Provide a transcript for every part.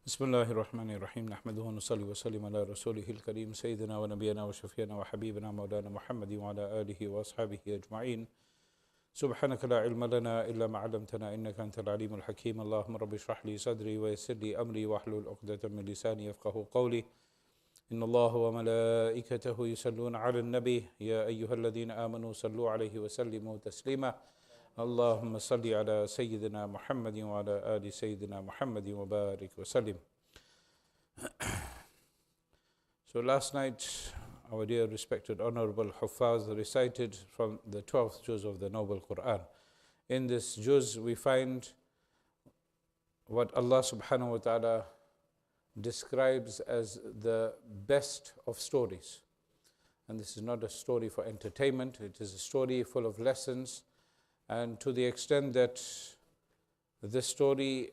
بسم الله الرحمن الرحيم نحمده ونصلي وسلم على رسوله الكريم سيدنا ونبينا وشفينا وحبيبنا مولانا محمد وعلى آله وأصحابه أجمعين. سبحانك لا علم لنا إلا ما علمتنا إنك أنت العليم الحكيم. اللهم رب اشرح لي صدري ويسر لي أمري واحلل عقدة من لساني يفقه قولي. إن الله وملائكته يصلون على النبي يا أيها الذين آمنوا صلوا عليه وسلموا تسليما. اللهم صل على سيدنا محمد وعلى آل سيدنا محمد وبارك وسلم. So last night, our dear respected honorable Huffaz recited from the 12th juz of the Noble Quran. In this juz we find what Allah subhanahu wa ta'ala describes as the best of stories. And this is not a story for entertainment, it is a story full of lessons. And to the extent that this story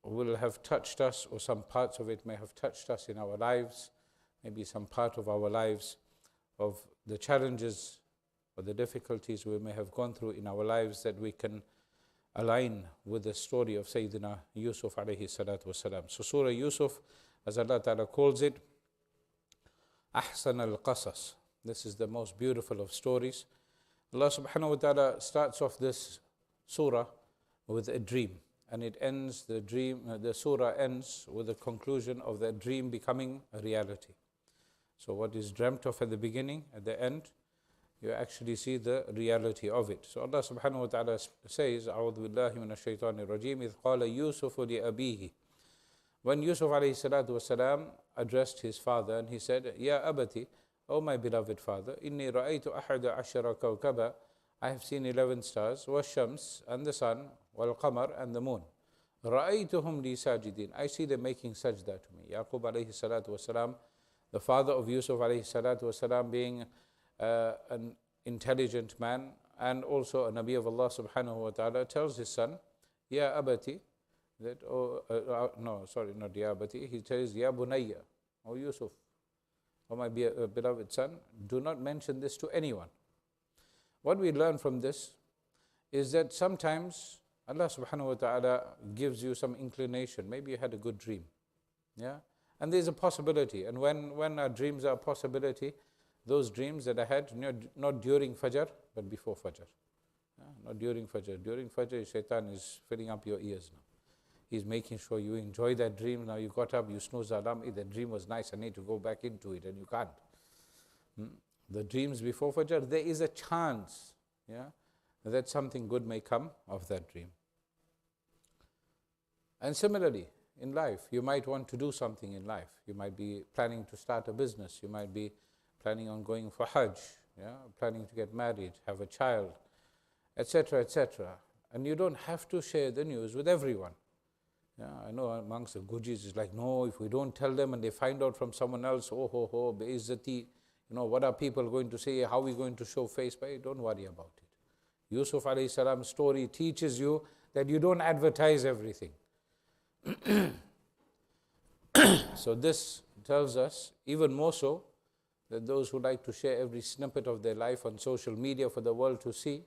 will have touched us, or some parts of it may have touched us in our lives, maybe some part of our lives, of the challenges or the difficulties we may have gone through in our lives, that we can align with the story of Sayyidina Yusuf alayhi salatu wasalam. So Surah Yusuf, as Allah Ta'ala calls it, Ahsan al-Qasas. This is the most beautiful of stories. Allah subhanahu wa ta'ala starts off this surah with a dream, and it ends, the surah ends with the conclusion of the dream becoming a reality. So what is dreamt of at the beginning, at the end, you actually see the reality of it. So Allah subhanahu wa ta'ala says, A'udhu billahi minash shaitanir rajim, idh qala Yusufu li abihi. When Yusuf alayhi salatu wasalam addressed his father and he said, Ya abati, O my beloved father, inni ra'aytu ahada ashara kawkaba, I have seen 11 stars, wash-shams, and the sun, wal-qamar, and the moon. Ra'aytuhum li sajidin, I see them making sajda to me. Yaqub alayhi salatu wasalam, the father of Yusuf alayhi salatu wasalam, being an intelligent man and also a Nabi of Allah subhanahu wa ta'ala, tells his son, Ya abati, that, no, sorry, not Ya abati, he says, Ya bunayya, O Yusuf, O my beloved son, do not mention this to anyone. What we learn from this is that sometimes Allah subhanahu wa ta'ala gives you some inclination. Maybe you had a good dream. Yeah? And there's a possibility. And when our dreams are a possibility, those dreams that I had, not during Fajr, but before Fajr. Yeah? Not during Fajr. During Fajr, Shaitan is filling up your ears now. He's making sure you enjoy that dream. Now you got up, you snooze the alarm, that dream was nice, I need to go back into it, and you can't. The dreams before Fajr, there is a chance, that something good may come of that dream. And similarly, in life, you might want to do something in life. You might be planning to start a business. You might be planning on going for Hajj, planning to get married, have a child, etc., etc. And you don't have to share the news with everyone. I know amongst the Gujis, it's like, no, if we don't tell them and they find out from someone else, oh ho ho, be'izzati, what are people going to say, how are we going to show face? But don't worry about it. Yusuf alayhi salam's story teaches you that you don't advertise everything. So this tells us, even more so, that those who like to share every snippet of their life on social media for the world to see,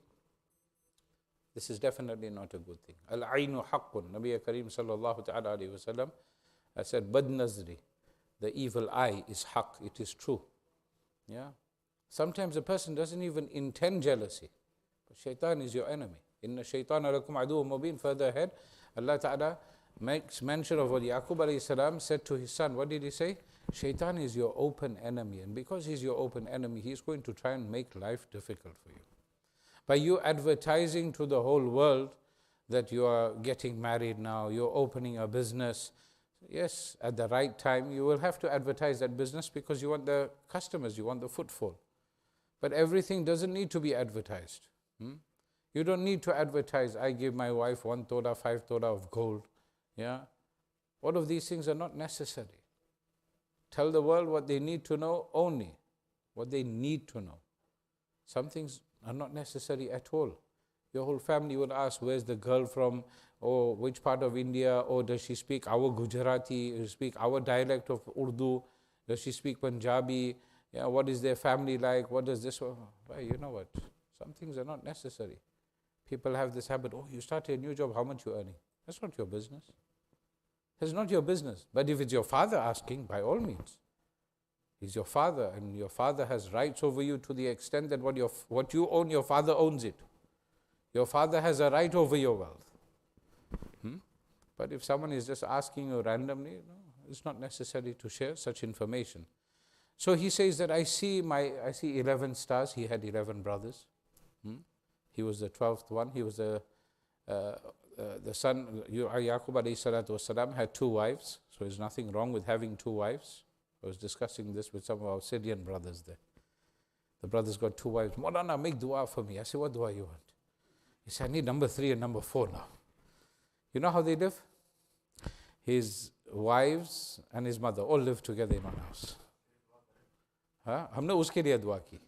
this is definitely not a good thing. Al-aynu haqqun. Nabi Kareem sallallahu ta'ala alayhi wa sallam said, Bad nazri, the evil eye is haqq, it is true. Sometimes a person doesn't even intend jealousy, but shaitan is your enemy. Inna shaitana lakum aduwwun mubin. Further ahead, Allah ta'ala makes mention of what Yaqub alayhi salam said to his son. What did he say? Shaitan is your open enemy, and because he's your open enemy, he's going to try and make life difficult for you. By you advertising to the whole world that you are getting married now, you're opening a business, yes, at the right time, you will have to advertise that business because you want the customers, you want the footfall. But everything doesn't need to be advertised. You don't need to advertise, I give my wife 1 tola, 5 tola of gold. All of these things are not necessary. Tell the world what they need to know only, what they need to know. Some things are not necessary at all. Your whole family will ask, where's the girl from, or which part of India, or does she speak our Gujarati, does she speak our dialect of Urdu, does she speak Punjabi, what is their family like, what does this, well, you know what, some things are not necessary. People have this habit, oh, you started a new job, how much you earning? That's not your business. It's not your business. But if it's your father asking, by all means. He's your father, and your father has rights over you to the extent that what you own, your father owns it. Your father has a right over your wealth. But if someone is just asking you randomly, it's not necessary to share such information. So he says that I see 11 stars. He had 11 brothers. He was the 12th one. He was the son. Yaqub alayhi salatu wasalam had 2 wives. So there's nothing wrong with having 2 wives. I was discussing this with some of our Syrian brothers there. The brothers got 2 wives. Moulana, make dua for me. I said, what dua you want? He said, I need number 3 and number 4 now. You know how they live? His wives and his mother all live together in one house. हमने उसके लिए दुआ की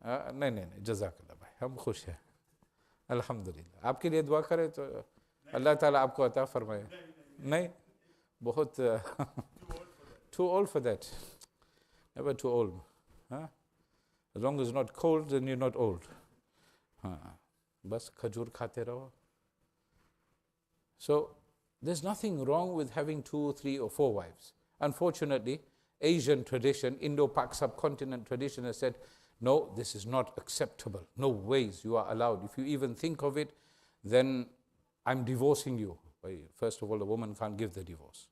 नहीं जज़ाकल्लाह भाई हम खुश हैं अल्हम्दुलिल्लाह आपके लिए दुआ करें तो अल्लाह ताला आपको अता फरमाए नहीं बहुत too old for that, never too old, as long as not cold then you're not old, बस खजूर खाते रहो. So there's nothing wrong with having 2, 3 or 4 wives. Unfortunately, Asian tradition, Indo-Pak subcontinent tradition has said, no, this is not acceptable. No ways you are allowed. If you even think of it, then I'm divorcing you. First of all, the woman can't give the divorce.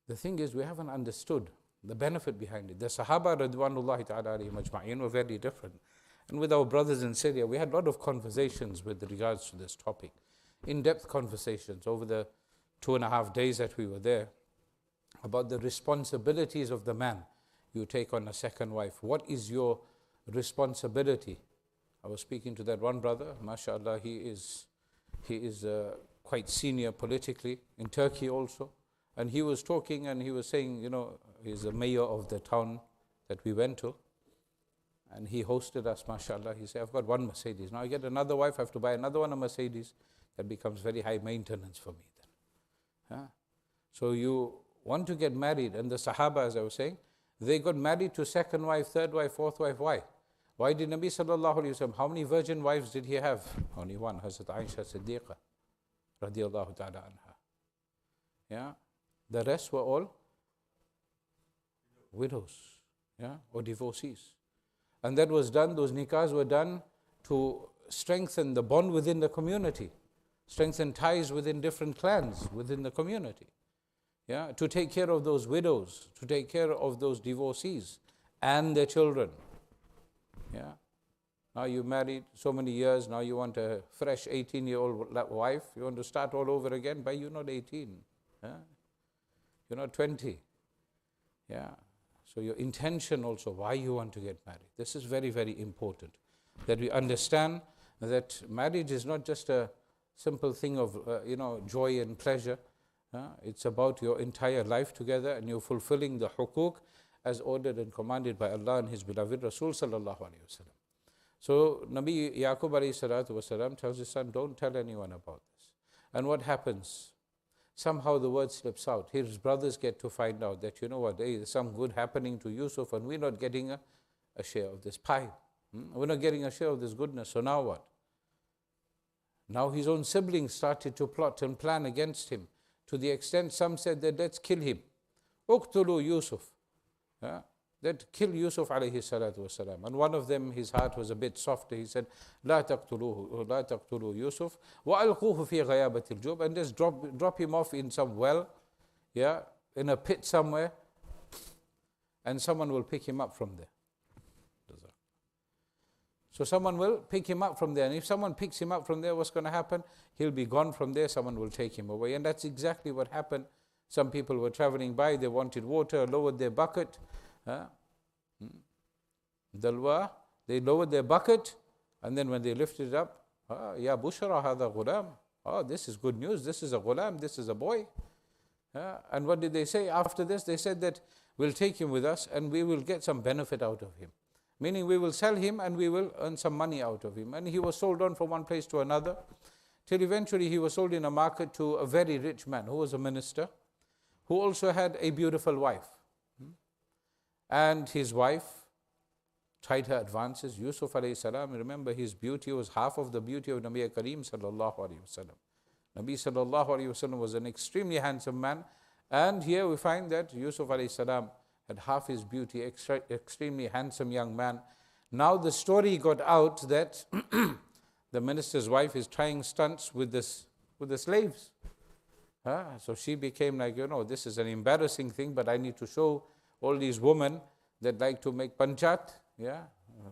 The thing is, we haven't understood the benefit behind it. The Sahaba radwanullahi ta'ala alayhim ajma'in were very different. And with our brothers in Syria, we had a lot of conversations with regards to this topic. In-depth conversations over the 2.5 days that we were there, about the responsibilities of the man. You take on a second wife. What is your responsibility? I was speaking to that one brother, mashallah, he is quite senior politically, in Turkey also. And he was talking and he was saying, he's the mayor of the town that we went to. And he hosted us, mashallah. He said, I've got 1 Mercedes. Now I get another wife, I have to buy another one, a Mercedes. That becomes very high maintenance for me then. So you want to get married, and the Sahaba, as I was saying, they got married to second wife, third wife, fourth wife. Why? Why did Nabi sallallahu alayhi wa sallam, how many virgin wives did he have? Only one, Hazrat Aisha Siddiqa, radiyallahu ta'ala anha. The rest were all widows, or divorcees. And that was done, those nikahs were done to strengthen the bond within the community, strengthen ties within different clans within the community. To take care of those widows, to take care of those divorcees and their children. Now you married so many years, now you want a fresh 18-year-old wife, you want to start all over again, but you're not 18. You're not 20. So your intention also, why you want to get married. This is very, very important, that we understand that marriage is not just a simple thing of joy and pleasure. It's about your entire life together, and you're fulfilling the hukuk as ordered and commanded by Allah and His beloved Rasul sallallahu alayhi wa sallam. So Nabi Yaqub alayhi salatu wasalam tells his son, don't tell anyone about this. And what happens? Somehow the word slips out. His brothers get to find out that, there's some good happening to Yusuf, and we're not getting a share of this pie. We're not getting a share of this goodness. So now what? Now his own siblings started to plot and plan against him, to the extent some said that let's kill him. Uqtulu Yusuf. That kill Yusuf alayhi salatu wasalam. And one of them, his heart was a bit softer. He said, لا تقتلوا Yusuf وألقوه في غيابة الجب, and just drop him off in some well, in a pit somewhere, and someone will pick him up from there. So someone will pick him up from there, and if someone picks him up from there, what's going to happen? He'll be gone from there, someone will take him away. And that's exactly what happened. Some people were traveling by, they wanted water, lowered their bucket. Dalwa, they lowered their bucket, and then when they lifted it up, Ya Bushra hadha ghulam. This is good news, this is a ghulam, this is a boy. And what did they say after this? They said that we'll take him with us and we will get some benefit out of him. Meaning we will sell him and we will earn some money out of him. And he was sold on from one place to another, till eventually he was sold in a market to a very rich man who was a minister, who also had a beautiful wife. And his wife tried her advances. Yusuf alayhi salam, remember his beauty was half of the beauty of Nabi Kareem sallallahu alayhi wa sallam. Nabi sallallahu alayhi wasallam was an extremely handsome man. And here we find that Yusuf alayhi salam had half his beauty, extremely handsome young man. Now the story got out that the minister's wife is trying stunts with the slaves. So she became like, this is an embarrassing thing, but I need to show all these women that like to make panchat.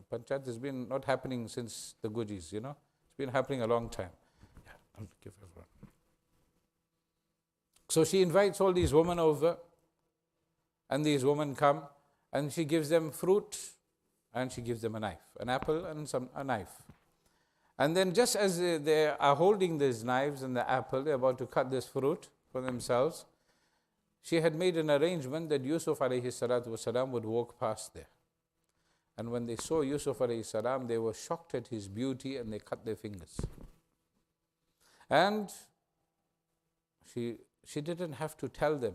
Panchat has been not happening since the goodies, It's been happening a long time. I'll give everyone. So she invites all these women over, and these women come, and she gives them fruit, and she gives them a knife, an apple and a knife. And then just as they are holding these knives and the apple, they're about to cut this fruit for themselves, she had made an arrangement that Yusuf alayhi salatu wasalam would walk past there. And when they saw Yusuf alayhi salam, they were shocked at his beauty and they cut their fingers. And she didn't have to tell them,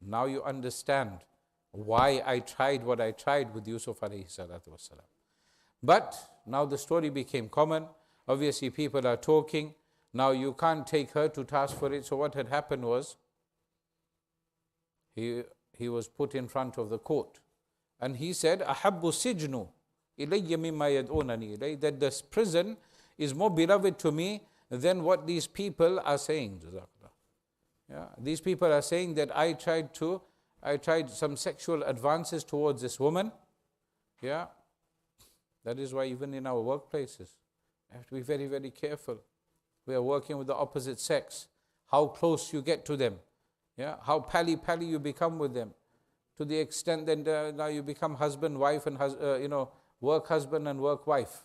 now you understand why I tried what I tried with Yusuf alayhi salatu wasalam. But now the story became common. Obviously people are talking. Now you can't take her to task for it. So what had happened was, he was put in front of the court. And he said, أَحَبُّ السِّجْنُ إِلَيَّ مِمَّا يَدْعُونَنِي إِلَيْهِ, that this prison is more beloved to me than what these people are saying. These people are saying that I tried some sexual advances towards this woman. That is why even in our workplaces, we have to be very, very careful. We are working with the opposite sex. How close you get to them. How pally you become with them. To the extent that now you become husband, wife, and work husband and work wife.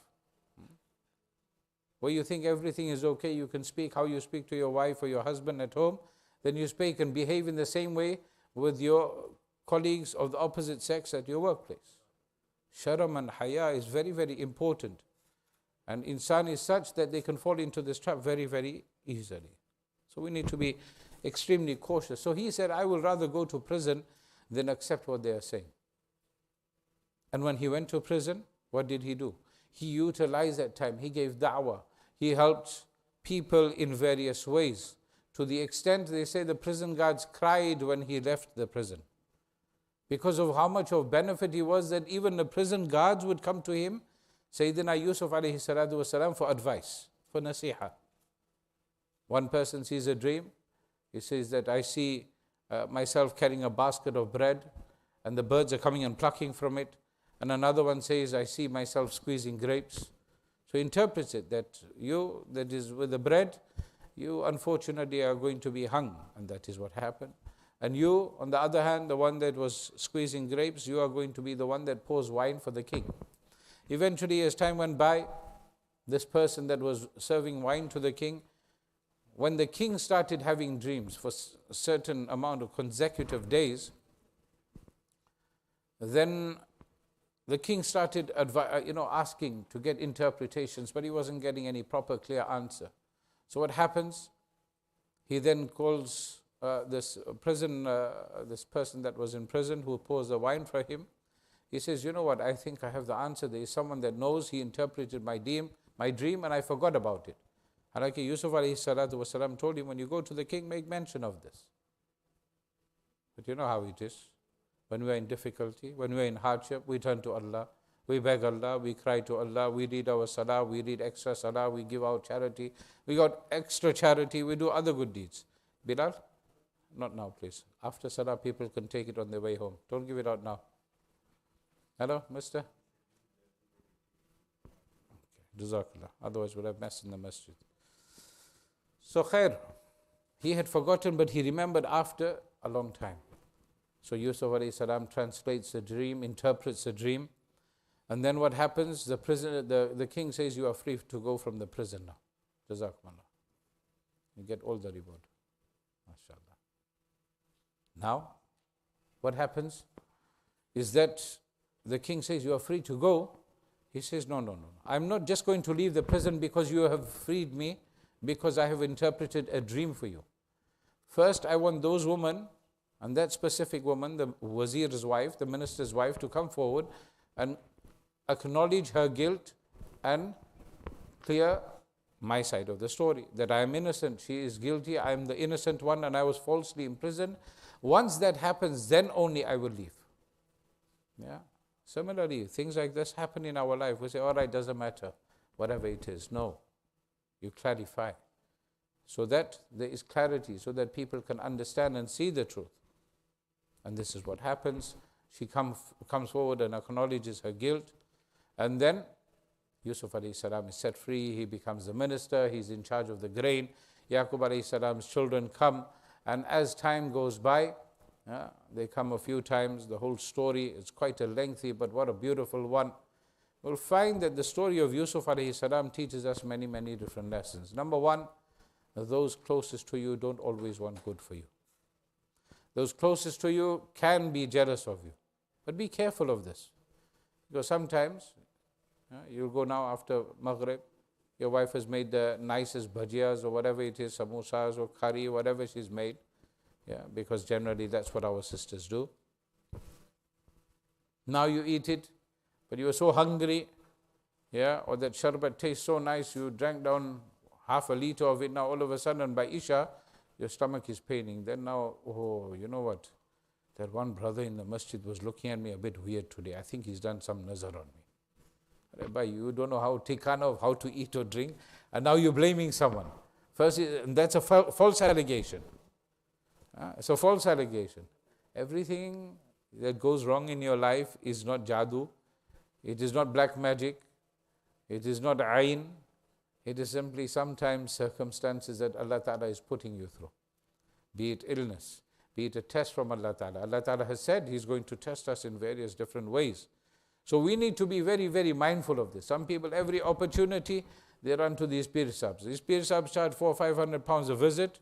Where you think everything is okay, you can speak how you speak to your wife or your husband at home, then you speak and behave in the same way with your colleagues of the opposite sex at your workplace. Sharam and haya is very, very important. And insan is such that they can fall into this trap very, very easily. So we need to be extremely cautious. So he said, I will rather go to prison than accept what they are saying. And when he went to prison, what did he do? He utilized that time. He gave da'wah. He helped people in various ways. To the extent, they say, the prison guards cried when he left the prison. Because of how much of benefit he was, that even the prison guards would come to him, Sayyidina Yusuf alayhi salatu wasalam, for advice, for nasiha. One person sees a dream. He says that I see myself carrying a basket of bread and the birds are coming and plucking from it. And another one says, I see myself squeezing grapes. So he interprets it that you, that is with the bread, you unfortunately are going to be hung. And that is what happened. And you, on the other hand, the one that was squeezing grapes, you are going to be the one that pours wine for the king. Eventually, as time went by, this person that was serving wine to the king, when the king started having dreams for a certain amount of consecutive days, then the king started asking to get interpretations, but he wasn't getting any proper clear answer. So what happens? He then calls this person that was in prison who pours the wine for him. He says, you know what, I think I have the answer. There is someone that knows. He interpreted my dream and I forgot about it. Halaki Yusuf alayhi salatu wasalam told him, when you go to the king, make mention of this. But you know how it is. When we are in difficulty, when we are in hardship, we turn to Allah. We beg Allah, we cry to Allah, we read our salah, we read extra salah, we give out charity. We got extra charity, we do other good deeds. Bilal? Not now, please. After salah, people can take it on their way home. Don't give it out now. Hello, mister? Okay, Jazakallah. Otherwise, we'll have mess in the masjid. So, khair. He had forgotten, but he remembered after a long time. So, Yusuf alayhi salam translates the dream, interprets the dream. And then what happens? The king says, you are free to go from the prison now. Jazakumullah. You get all the reward. MashaAllah. Now, what happens is that the king says, you are free to go. He says, no. I'm not just going to leave the prison because you have freed me, because I have interpreted a dream for you. First, I want those women, and that specific woman, the wazir's wife, the minister's wife, to come forward and acknowledge her guilt and clear my side of the story, that I am innocent, she is guilty, I am the innocent one and I was falsely imprisoned. Once that happens, then only I will leave. Yeah. Similarly, things like this happen in our life. We say, all right, doesn't matter, whatever it is. No, you clarify so that there is clarity, so that people can understand and see the truth. And this is what happens. She comes forward and acknowledges her guilt. And then Yusuf alayhi salam is set free. He becomes the minister. He's in charge of the grain. Yaqub alayhi salam's children come. And as time goes by, they come a few times. The whole story is quite a lengthy, but what a beautiful one. We'll find that the story of Yusuf alayhi salam teaches us many, many different lessons. Number one, those closest to you don't always want good for you. Those closest to you can be jealous of you. But be careful of this. Because sometimes, you'll go now after Maghrib, your wife has made the nicest bhajiyas or whatever it is, samosas or curry, whatever she's made. Yeah, because generally that's what our sisters do. Now you eat it, but you are so hungry, or that sharbat tastes so nice, you drank down half a liter of it. Now all of a sudden by Isha, your stomach is paining. Then now, oh, you know what? That one brother in the masjid was looking at me a bit weird today. I think he's done some nazar on me. Rabbi, you don't know how tikana of how to eat or drink, and now you're blaming someone. First, that's a false allegation. It's a false allegation. Everything that goes wrong in your life is not jadoo. It is not black magic. It is not ayn. It is simply sometimes circumstances that Allah Ta'ala is putting you through. Be it illness, be it a test from Allah Ta'ala. Allah Ta'ala has said He's going to test us in various different ways. So we need to be very, very mindful of this. Some people, every opportunity, they run to these pir sabs. These pir sabs charge 400 or 500 pounds a visit.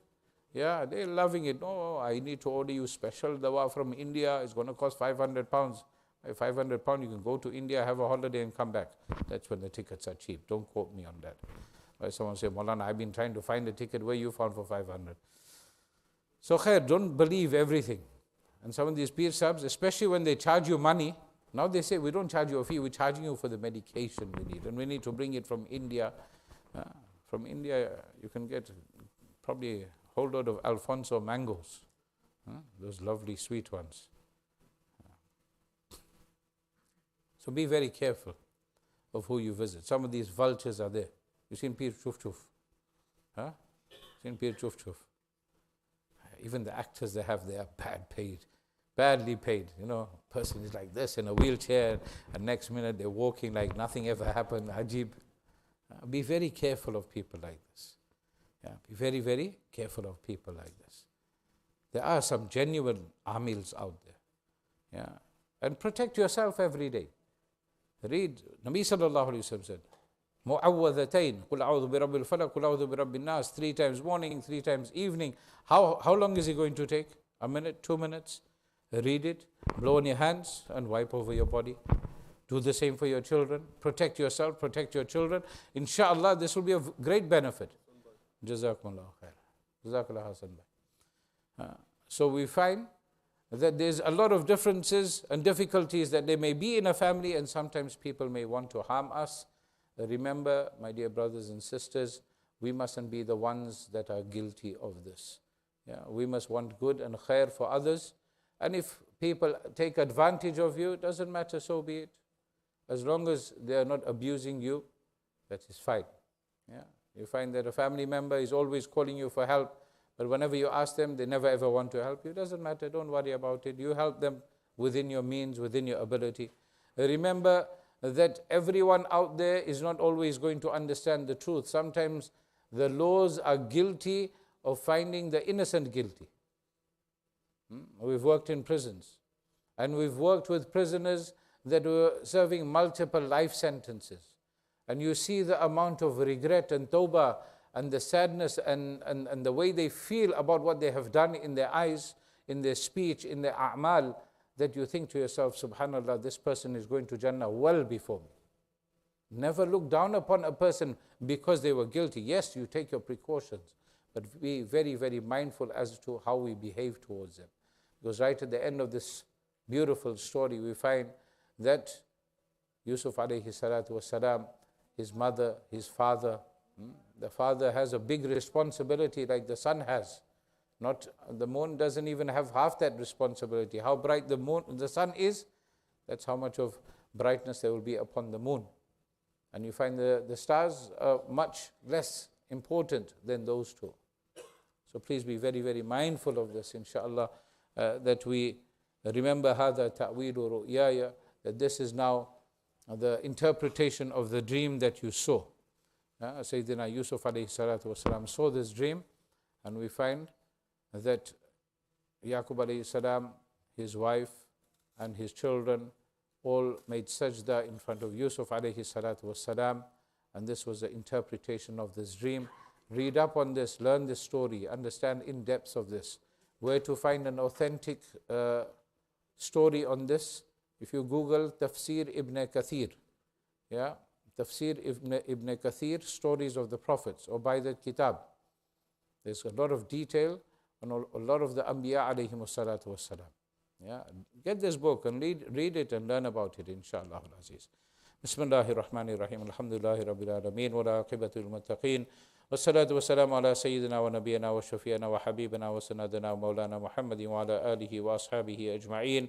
Yeah, they're loving it. No, I need to order you special dawa from India. It's going to cost 500 pounds. By 500 pounds, you can go to India, have a holiday and come back. That's when the tickets are cheap. Don't quote me on that. Someone say, Moulana, I've been trying to find a ticket where you found for 500. So khair, don't believe everything. And some of these pir sabs, especially when they charge you money, now they say, we don't charge you a fee, we're charging you for the medication we need. And we need to bring it from India. From India, you can get probably a whole load of Alfonso mangoes. Those lovely sweet ones. So be very careful of who you visit. Some of these vultures are there. You've seen Pir Chuf Chuf? Seen Pir Chuf Chuf? Even the actors they have, they are badly paid. Person is like this in a wheelchair, and next minute they're walking like nothing ever happened. Ajib. Be very careful of people like this. Be very, very careful of people like this. There are some genuine amils out there. And protect yourself every day. Read, Nabi sallallahu alayhi wa sallam said, Mu'awwadhatayn, Qul a'udhu bi rabbil falaq, Qul a'udhu bi rabbin nas, 3 times morning, 3 times evening. How long is it going to take? A minute, 2 minutes? Read it, blow on your hands and wipe over your body. Do the same for your children. Protect yourself, protect your children. Inshallah, this will be of great benefit. Jazakumullah khair. Jazakallah hasan bhai. So we find that there's a lot of differences and difficulties that there may be in a family, and sometimes people may want to harm us. Remember, my dear brothers and sisters, we mustn't be the ones that are guilty of this. We must want good and khair for others. And if people take advantage of you, it doesn't matter, so be it. As long as they are not abusing you, that is fine. You find that a family member is always calling you for help, but whenever you ask them, they never ever want to help you. It doesn't matter, don't worry about it. You help them within your means, within your ability. Remember that everyone out there is not always going to understand the truth. Sometimes the laws are guilty of finding the innocent guilty. We've worked in prisons, and we've worked with prisoners that were serving multiple life sentences. And you see the amount of regret and tawbah and the sadness and the way they feel about what they have done in their eyes, in their speech, in their a'mal, that you think to yourself, subhanallah, this person is going to Jannah well before me. Never look down upon a person because they were guilty. Yes, you take your precautions, but be very, very mindful as to how we behave towards them. Because right at the end of this beautiful story, we find that Yusuf alayhi salatu wasalam, his mother, his father, The father has a big responsibility like the sun has. Not the moon doesn't even have half that responsibility. How bright the sun is, that's how much of brightness there will be upon the moon. And you find the stars are much less important than those two. So please be very, very mindful of this, inshallah, that we remember هذا تأويل رؤياي, that this is now the interpretation of the dream that you saw. Sayyidina Yusuf alayhi salatu wasalam saw this dream, and we find that Yaqub alayhi salam, his wife and his children all made sajda in front of Yusuf alayhi salatu wasalam, and this was the interpretation of this dream. Read up on this, learn this story, understand in depth of this. Where to find an authentic story on this? If you Google Tafsir Ibn Kathir, Tafsir Ibn Kathir, stories of the prophets, or by the kitab, there's a lot of detail on a lot of the Anbiya alayhimu salatu wassalam. Get this book and read it and learn about it, inshallah al-aziz. Bismillahir Rahmanir Rahim. Alhamdulillahi Rabbil Alameen. Wa la aqibatu lil-muttaqeen. والصلاة والسلام على سيدنا ونبينا وشفينا وحبيبنا وسندنا ومولانا محمد وعلى آله وأصحابه أجمعين.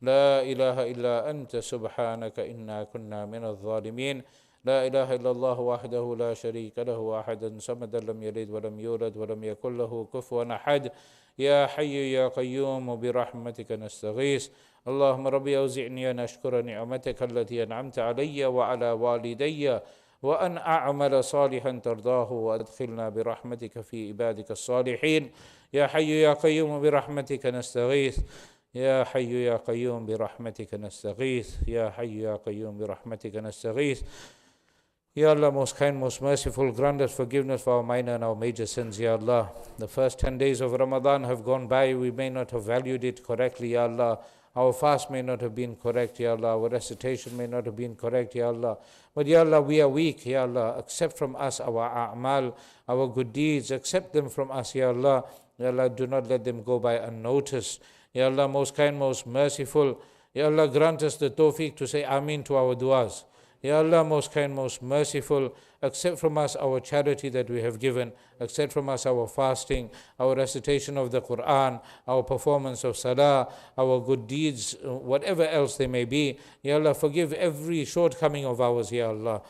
لا إله إلا أنت سبحانك إنا كنا من الظالمين. لا إله إلا الله وحده لا شريك له أحدا صمدا لم يلد ولم يولد ولم يكن له كفوا أحد. يا حي يا قيوم برحمتك نستغيث. اللهم ربي أوزعني أن أشكر نعمتك التي أنعمت علي وعلى والدي وأن أعمل صالحا ترضاه وأدخلنا برحمتك في عبادك الصالحين. يا حي يا قيوم برحمتك نستغيث. يا حي يا قيوم برحمتك نستغيث. يا حي يا قيوم برحمتك نستغيث. Ya Allah, most kind, most merciful, grant us forgiveness for our minor and our major sins, Ya Allah. The first 10 days of Ramadan have gone by. We may not have valued it correctly, Ya Allah. Our fast may not have been correct, Ya Allah. Our recitation may not have been correct, Ya Allah. But Ya Allah, we are weak, Ya Allah. Accept from us our a'mal, our good deeds. Accept them from us, Ya Allah. Ya Allah, do not let them go by unnoticed. Ya Allah, most kind, most merciful. Ya Allah, grant us the tawfiq to say Ameen to our du'as. Ya Allah, most kind, most merciful, accept from us our charity that we have given, accept from us our fasting, our recitation of the Quran, our performance of salah, our good deeds, whatever else they may be. Ya Allah, forgive every shortcoming of ours, Ya Allah.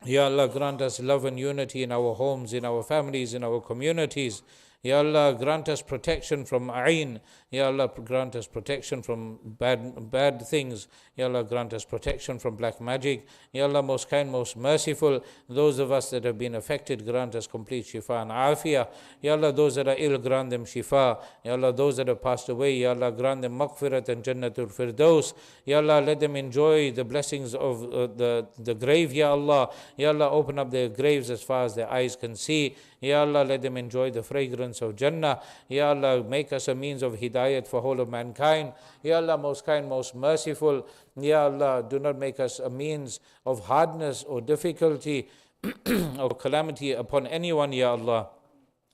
Ya Allah, grant us love and unity in our homes, in our families, in our communities. Ya Allah, grant us protection from ayn. Ya Allah, grant us protection from bad things. Ya Allah, grant us protection from black magic. Ya Allah, most kind, most merciful, those of us that have been affected, grant us complete shifa and afiyah. Ya Allah, those that are ill, grant them shifa. Ya Allah, those that have passed away, Ya Allah, grant them maghfirat and jannatul firdaus. Ya Allah, let them enjoy the blessings of the grave, Ya Allah. Ya Allah, open up their graves as far as their eyes can see. Ya Allah, let them enjoy the fragrance of Jannah. Ya Allah, make us a means of hidayat for whole of mankind. Ya Allah, most kind, most merciful. Ya Allah, do not make us a means of hardness or difficulty or calamity upon anyone, Ya Allah.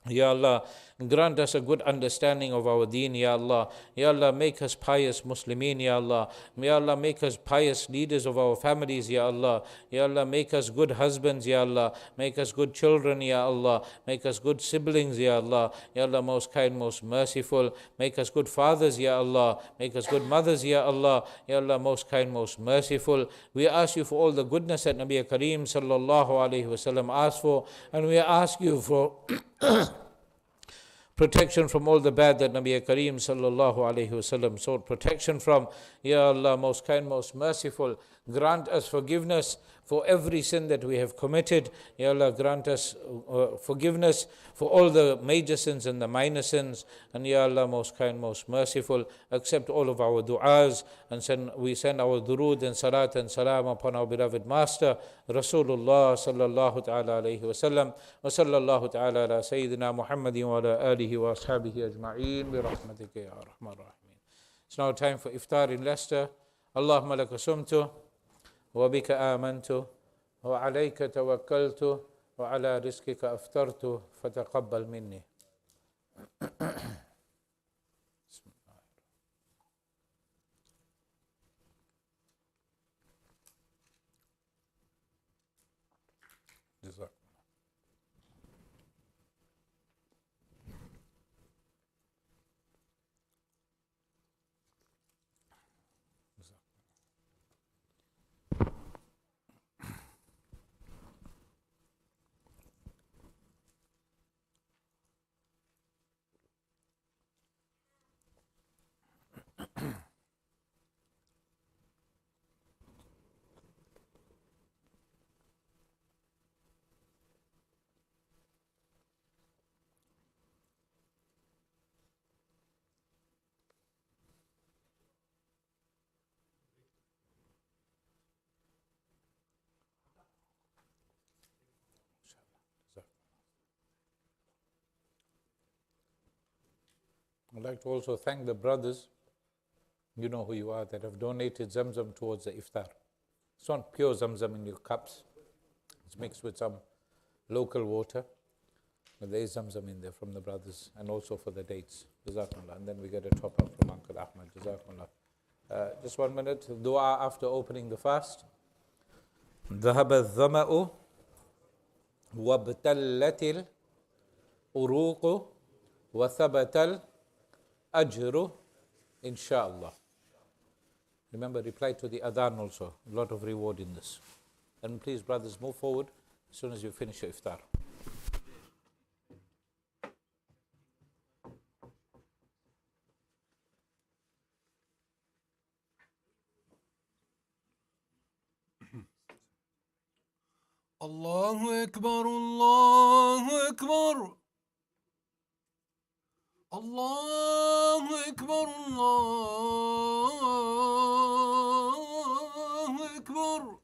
Ya Allah, grant us a good understanding of our deen, Ya Allah. Ya Allah, make us pious Muslimin, Ya Allah. Ya Allah, make us pious leaders of our families, Ya Allah. Ya Allah, make us good husbands, Ya Allah. Make us good children, Ya Allah. Make us good siblings, Ya Allah. Ya Allah, most kind, most merciful. Make us good fathers, Ya Allah. Make us good mothers, Ya Allah. Ya Allah, most kind, most merciful. We ask you for all the goodness that Nabi Kareem sallallahu alayhi wasallam asked for, and we ask you for protection from all the bad that Nabi Kareem sallallahu alayhi wasallam sought protection from. Ya Allah, most kind, most merciful, grant us forgiveness for every sin that we have committed. Ya Allah, grant us forgiveness for all the major sins and the minor sins. And Ya Allah, most kind, most merciful, accept all of our du'as, and we send our durood and salat and salam upon our beloved Master, Rasulullah sallallahu ta'ala alayhi wa sallam, wa sallallahu ta'ala ala Sayyidina Muhammadin wa ala alihi wa ashabihi ajma'een, bi rahmatika ya arhamar rahimin. It's now time for iftar in Leicester. Allahumma laka sumtu, وبك آمنت وعليك توكلت وعلى رزقك أفطرت فتقبل مني. بسم الله. I'd like to also thank the brothers, you know who you are, that have donated Zamzam towards the iftar. It's not pure Zamzam in your cups. It's mixed with some local water. But there is Zamzam in there from the brothers and also for the dates. Jazakumullah. And then we get a top up from Uncle Ahmad. Jazakumullah. Just 1 minute. Dua after opening the fast. ذهب الظمأ وابتلت الأروق وثبت الأجر إن شاء الله. Remember, reply to the adhan also. A lot of reward in this. And please, brothers, move forward as soon as you finish your iftar. الله أكبر الله أكبر الله أكبر الله أكبر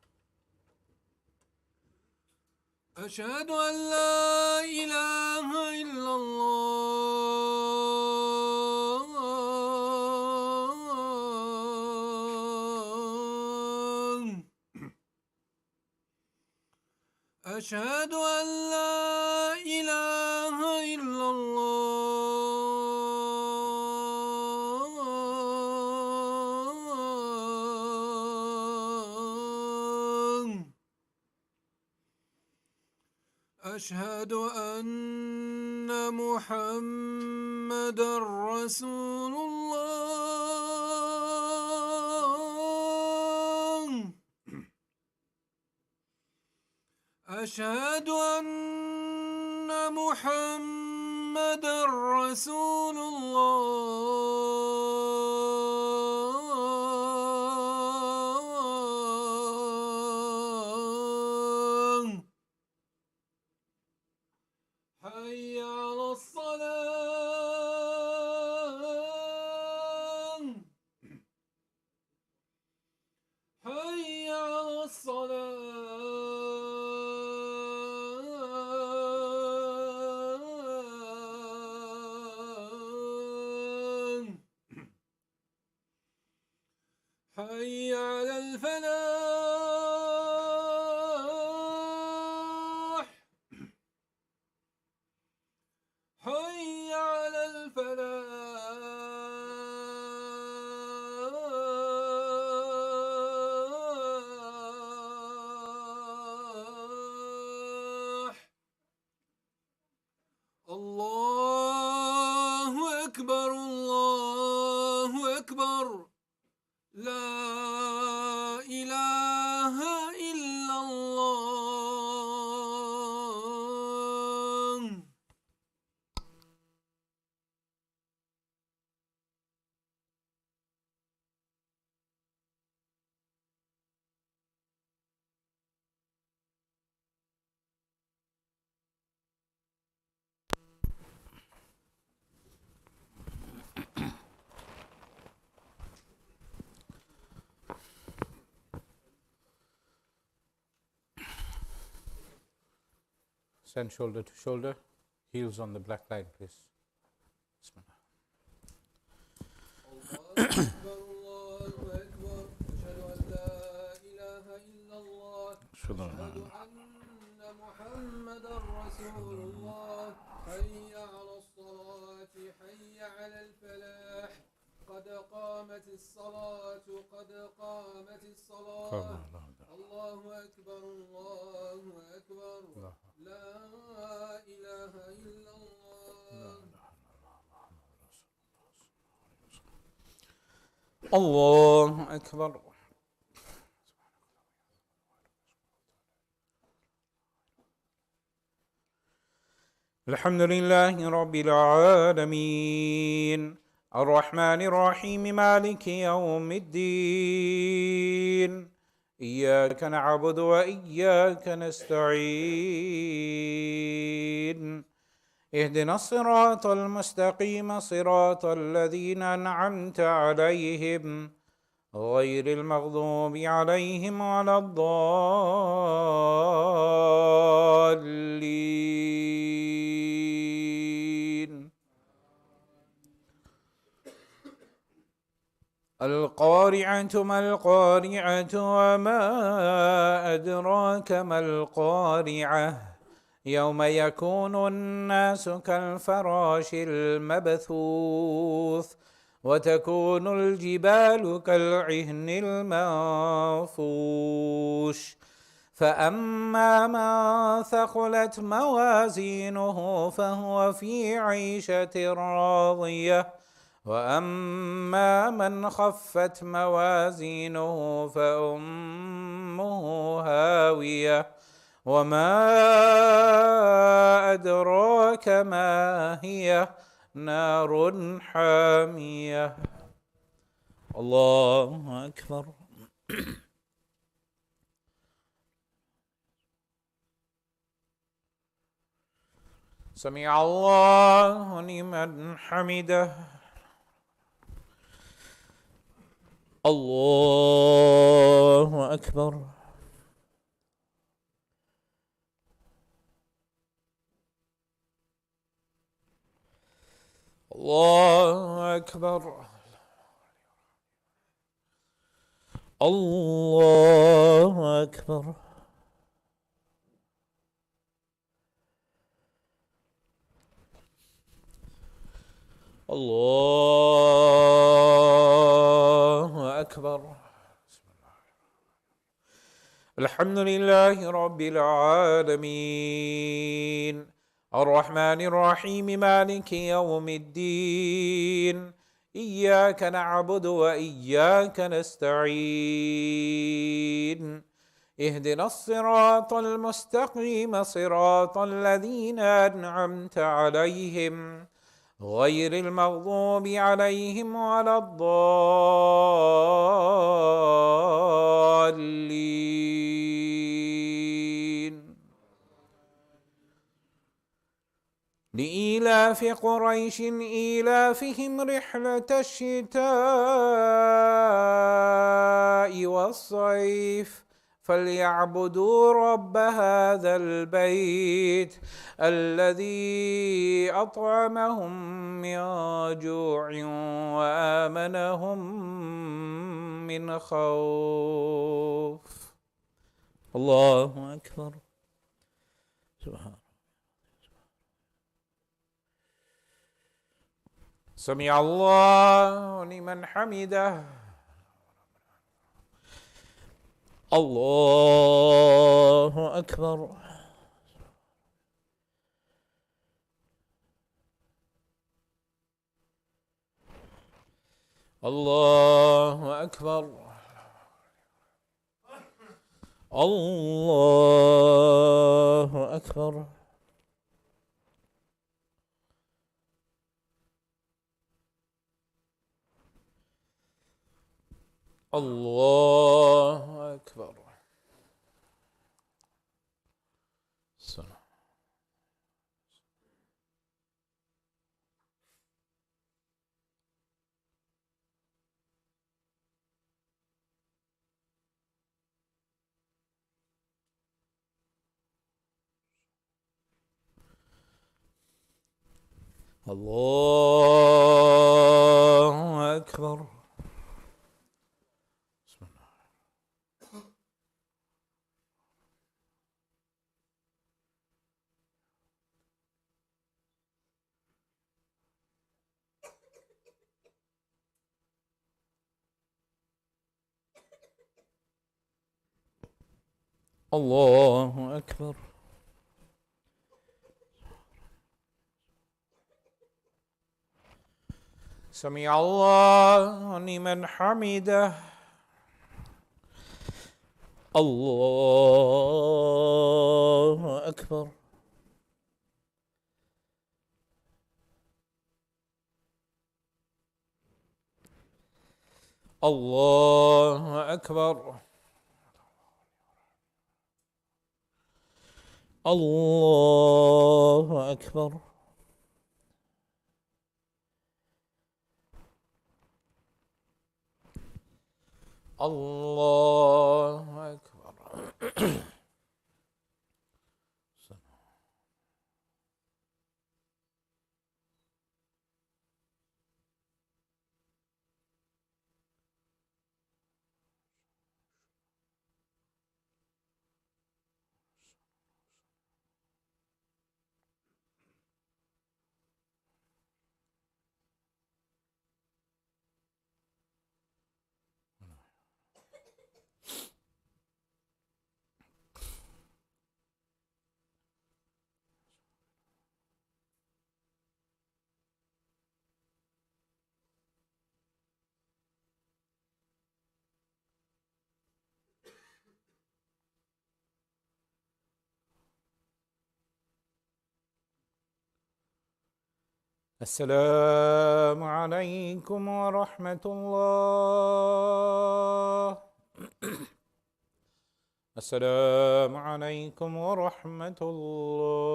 أشهد أن لا إله إلا الله أشهد أن لا إله إلا الله أشهد أن محمدًا رسول الله أشهد أن محمدًا رسول الله حي على الصلاة حي على الصلاة حي على الفلاح حي على الفلاح الله أكبر الله أكبر لا إله إلا الله Stand shoulder to shoulder, heels on the black line, please. Bismillah. الله أكبر أشهد أن لا إله إلا الله أشهد أن محمدًا رسول الله حي على الصلاة حي على الفلاح قد قامت الصلاة قد قامت الصلاة الله أكبر الله أكبر لا إله إلا الله الله أكبر الحمد لله رب العالمين الرحمن الرحيم مالك يوم الدين إياك نعبد وإياك نستعين اهدنا الصراط المستقيم صراط الذين أنعمت عليهم غير المغضوب عليهم ولا الضالين القارعة ما القارعة وما أدراك ما القارعة يوم يكون الناس كالفراش المبثوث وتكون الجبال كالعهن المنفوش فأما من ثقلت موازينه فهو في عيشة راضية وأما من خفت موازينه فأمه هاوية وما أدراك ما هي نار حامية. الله أكبر. سمع الله لمن حمده. الله أكبر. الله أكبر. الله أكبر. الله أكبر. الحمد لله رب العالمين الرحمن الرحيم مالك يوم الدين إياك نعبد وإياك نستعين اهدنا الصراط المستقيم صراط الذين أنعمت عليهم غير المغضوب عليهم ولا الضالين. لإيلاف قريش إيلافهم رحلة الشتاء والصيف فليعبدوا رب هذا البيت الذي أطعمهم من جوع وآمنهم من خوف. الله أكبر. سبحان. سمع الله لمن حمده. الله أكبر. الله أكبر. الله أكبر. الله أكبر. الله أكبر. الله أكبر. سمع الله لمن حمده. الله أكبر. الله أكبر. الله أكبر. الله أكبر. السلام عليكم ورحمة الله. السلام عليكم ورحمة الله.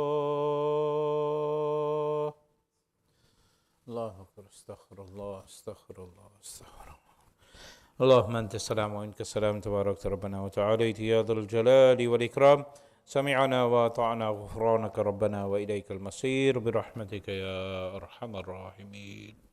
الله أكبر. استغفر الله استغفر الله استغفر الله. اللهم أنت السلام ومنك السلام، تبارك ربنا وتعاليت يا ذا الجلال والإكرام. سمعنا وأطعنا غفرانك ربنا وإليك المصير برحمتك يا أرحم الراحمين.